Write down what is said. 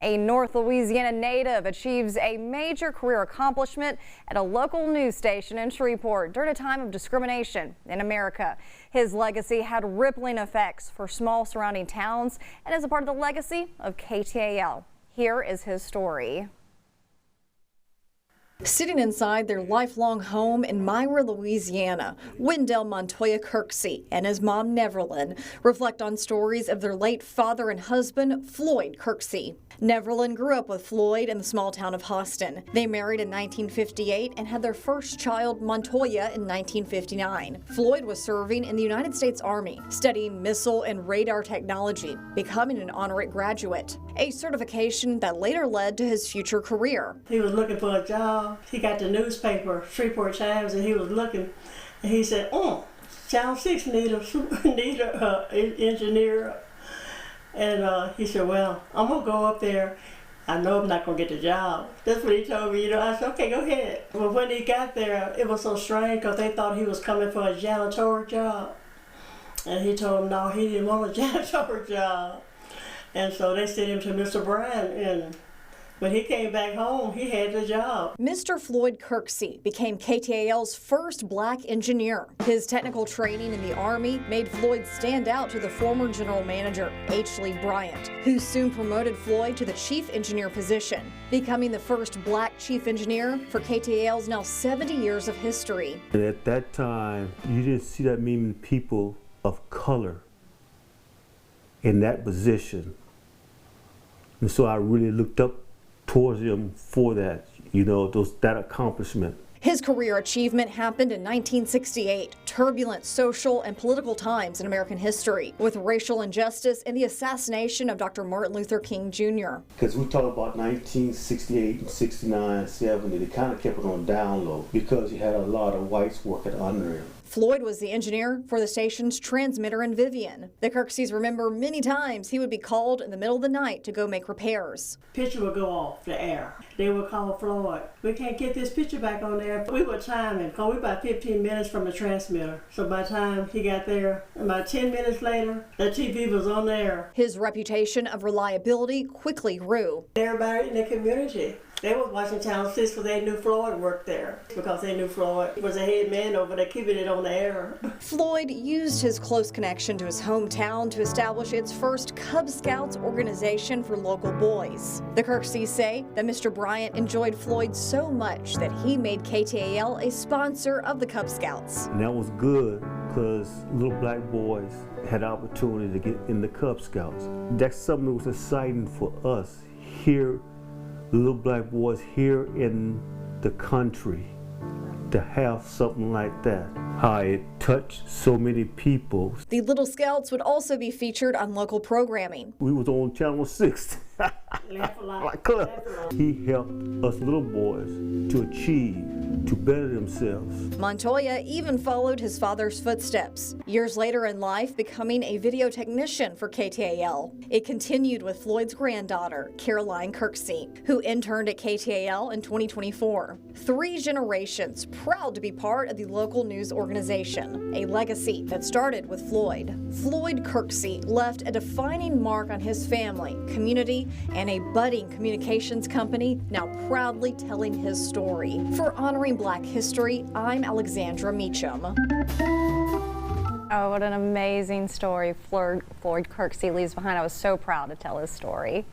A North Louisiana native achieves a major career accomplishment at a local news station in Shreveport during a time of discrimination in America. His legacy had rippling effects for small surrounding towns and is a part of the legacy of KTAL. Here is his story. Sitting inside their lifelong home in Myra, Louisiana, Wendell Montoya Kirksey and his mom Neverland reflect on stories of their late father and husband, Floyd Kirksey. Neverland grew up with Floyd in the small town of Austin. They married in 1958 and had their first child, Montoya, in 1959. Floyd was serving in the United States Army, studying missile and radar technology, becoming an honorary graduate, a certification that later led to his future career. He was looking for a job. He got the newspaper, Shreveport Times, and he was looking, and he said, Channel 6 need a engineer. And he said, well, I'm going to go up there. I know I'm not going to get the job. That's what he told me. I said, okay, go ahead. But when he got there, it was so strange because they thought he was coming for a janitorial job. And he told them, no, he didn't want a janitorial job. And so they sent him to Mr. Bryan, and when he came back home, he had the job. Mr. Floyd Kirksey became KTAL's first black engineer. His technical training in the Army made Floyd stand out to the former general manager, H. Lee Bryant, who soon promoted Floyd to the chief engineer position, becoming the first black chief engineer for KTAL's now 70 years of history. And at that time, you didn't see that many people of color in that position. And so I really looked up towards him for that, that accomplishment. His career achievement happened in 1968, turbulent social and political times in American history, with racial injustice and the assassination of Dr. Martin Luther King Jr. Because we talk about 1968 and 69, 70, they kind of kept it on down low because he had a lot of whites working under him. Floyd was the engineer for the station's transmitter in Vivian. The Kirkseys remember many times he would be called in the middle of the night to go make repairs. Picture would go off the air. They would call Floyd. We can't get this picture back on there. We would time him because we were about 15 minutes from the transmitter. So by the time he got there, about 10 minutes later, the TV was on there. His reputation of reliability quickly grew. Everybody in the community, they was watching Channel 6 because they knew Floyd worked there, because they knew Floyd was a head man over there keeping it on the air. Floyd used his close connection to his hometown to establish its first Cub Scouts organization for local boys. The Kirkseys say that Mr. Bryant enjoyed Floyd so much that he made KTAL a sponsor of the Cub Scouts. And that was good because little black boys had opportunity to get in the Cub Scouts. That's something that was exciting for us here, little black boys here in the country, to have something like that. How it touched so many people. The Little Scouts would also be featured on local programming. We was on Channel 6. He helped us little boys to achieve, to better themselves. Montoya even followed his father's footsteps, years later in life becoming a video technician for KTAL. It continued with Floyd's granddaughter, Caroline Kirksey, who interned at KTAL in 2024. 3 generations proud to be part of the local news organization, a legacy that started with Floyd. Floyd Kirksey left a defining mark on his family, community, and a budding communications company now proudly telling his story. For Honoring Black History, I'm Alexandra Meacham. Oh, what an amazing story Floyd Kirksey leaves behind. I was so proud to tell his story.